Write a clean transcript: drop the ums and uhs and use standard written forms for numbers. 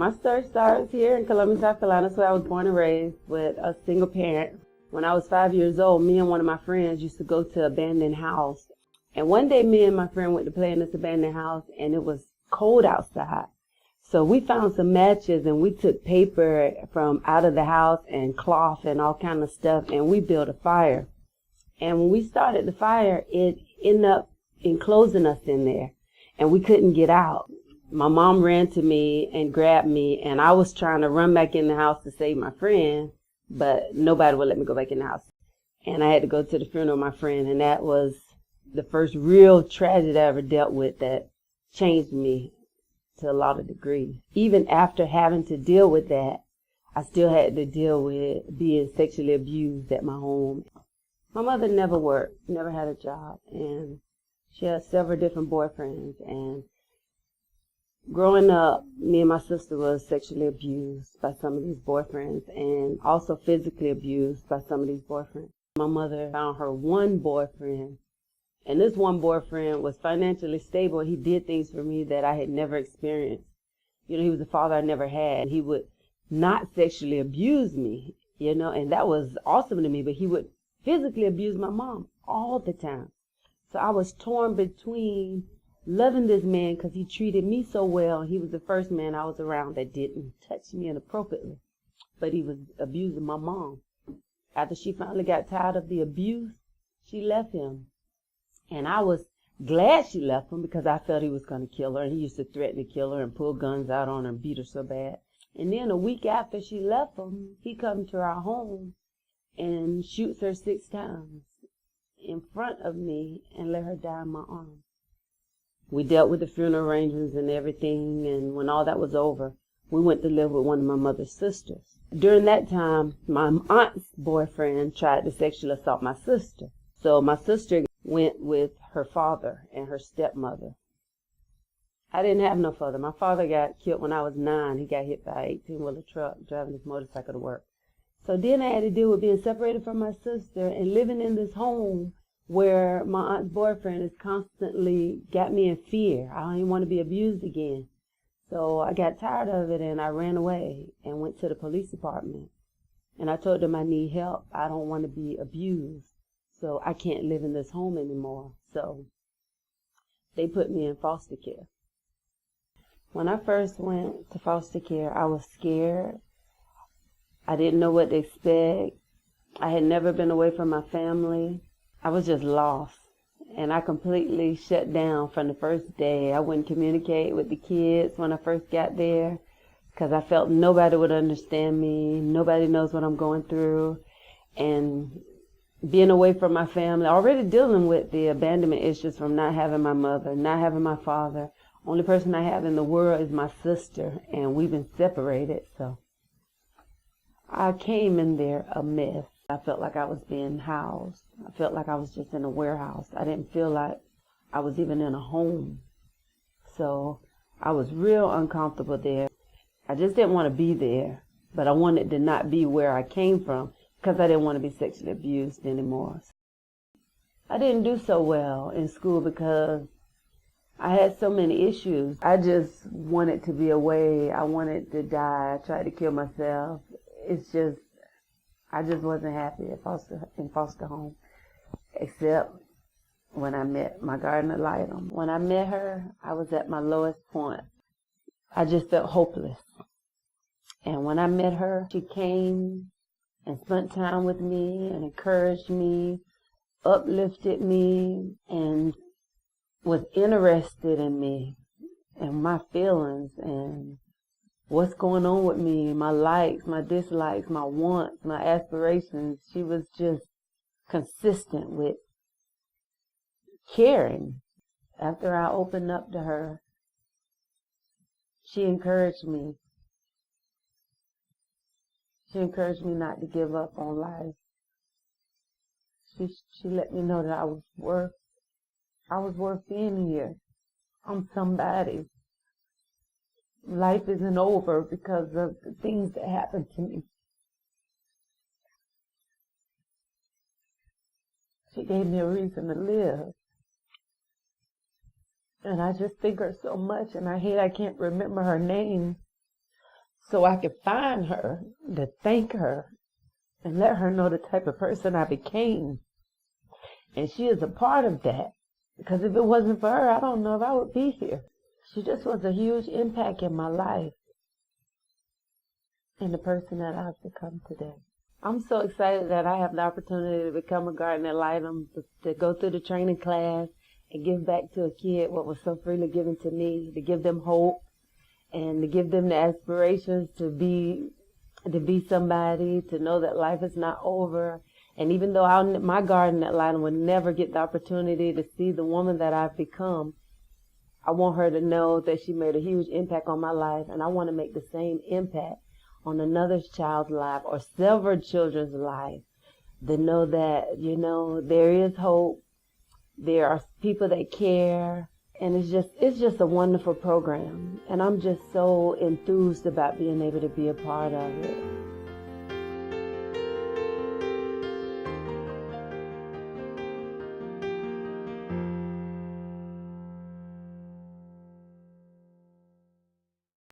My story starts here in Columbia, South Carolina. That's where I was born and raised with a single parent. When I was 5 years old, me and one of my friends used to go to an abandoned house. And one day me and my friend went to play in this abandoned house, and it was cold outside. So we found some matches, and we took paper from out of the house and cloth and all kind of stuff, and we built a fire. And when we started the fire, it ended up enclosing us in there, and we couldn't get out. My mom ran to me and grabbed me, and I was trying to run back in the house to save my friend, but nobody would let me go back in the house. And I had to go to the funeral of my friend, and that was the first real tragedy I ever dealt with that changed me to a lot of degrees. Even after having to deal with that, I still had to deal with being sexually abused at my home. My mother never worked, never had a job, and she had several different boyfriends. And growing up, me and my sister was sexually abused by some of these boyfriends and also physically abused by some of these boyfriends. My mother found her one boyfriend, and this one boyfriend was financially stable. He did things for me that I had never experienced. You know, he was a father I never had. He would not sexually abuse me, you know, and that was awesome to me, but he would physically abuse my mom all the time. So I was torn between loving this man because he treated me so well. He was the first man I was around that didn't touch me inappropriately, but he was abusing my mom. After she finally got tired of the abuse, she left him. And I was glad she left him because I felt he was going to kill her. And he used to threaten to kill her and pull guns out on her and beat her so bad. And then a week after she left him, he comes to our home and shoots her 6 times in front of me and let her die in my arms. We dealt with the funeral arrangements and everything, and when all that was over, we went to live with one of my mother's sisters. During that time, my aunt's boyfriend tried to sexually assault my sister. So my sister went with her father and her stepmother. I didn't have no father. My father got killed when I was 9. He got hit by an 18-wheeler truck driving his motorcycle to work. So then I had to deal with being separated from my sister and living in this home where my aunt's boyfriend has constantly got me in fear. I don't even want to be abused again. So I got tired of it, and I ran away and went to the police department. And I told them I need help. I don't want to be abused. So I can't live in this home anymore. So they put me in foster care. When I first went to foster care, I was scared. I didn't know what to expect. I had never been away from my family. I was just lost. And I completely shut down from the first day. I wouldn't communicate with the kids when I first got there because I felt nobody would understand me. Nobody knows what I'm going through. And being away from my family, already dealing with the abandonment issues from not having my mother, not having my father. Only person I have in the world is my sister, and we've been separated. So I came in there a mess. I felt like I was being housed. I felt like I was just in a warehouse. I didn't feel like I was even in a home. So I was real uncomfortable there. I just didn't want to be there, but I wanted to not be where I came from because I didn't want to be sexually abused anymore. I didn't do so well in school because I had so many issues. I just wanted to be away. I wanted to die. I tried to kill myself. I just wasn't happy in foster home, except when I met my gardener, Lyda. When I met her, I was at my lowest point. I just felt hopeless. And when I met her, she came and spent time with me and encouraged me, uplifted me, and was interested in me and my feelings and what's going on with me, my likes, my dislikes, my wants, my aspirations. She was just consistent with caring. After I opened up to her, she encouraged me. She encouraged me not to give up on life. She let me know that I was worth being here. I'm somebody. Life isn't over because of the things that happened to me. She gave me a reason to live. And I just thank her so much, and I can't remember her name. so I could find her, to thank her, and let her know the type of person I became. And she is a part of that, because if it wasn't for her, I don't know if I would be here. She just was a huge impact in my life and the person that I've become today. I'm so excited that I have the opportunity to become a garden ad litem, to go through the training class and give back to a kid what was so freely given to me, to give them hope and to give them the aspirations to be somebody, to know that life is not over. And even though my garden ad litem would never get the opportunity to see the woman that I've become, I want her to know that she made a huge impact on my life, and I want to make the same impact on another child's life or several children's life. To know that, there is hope, there are people that care, and it's just a wonderful program. And I'm just so enthused about being able to be a part of it.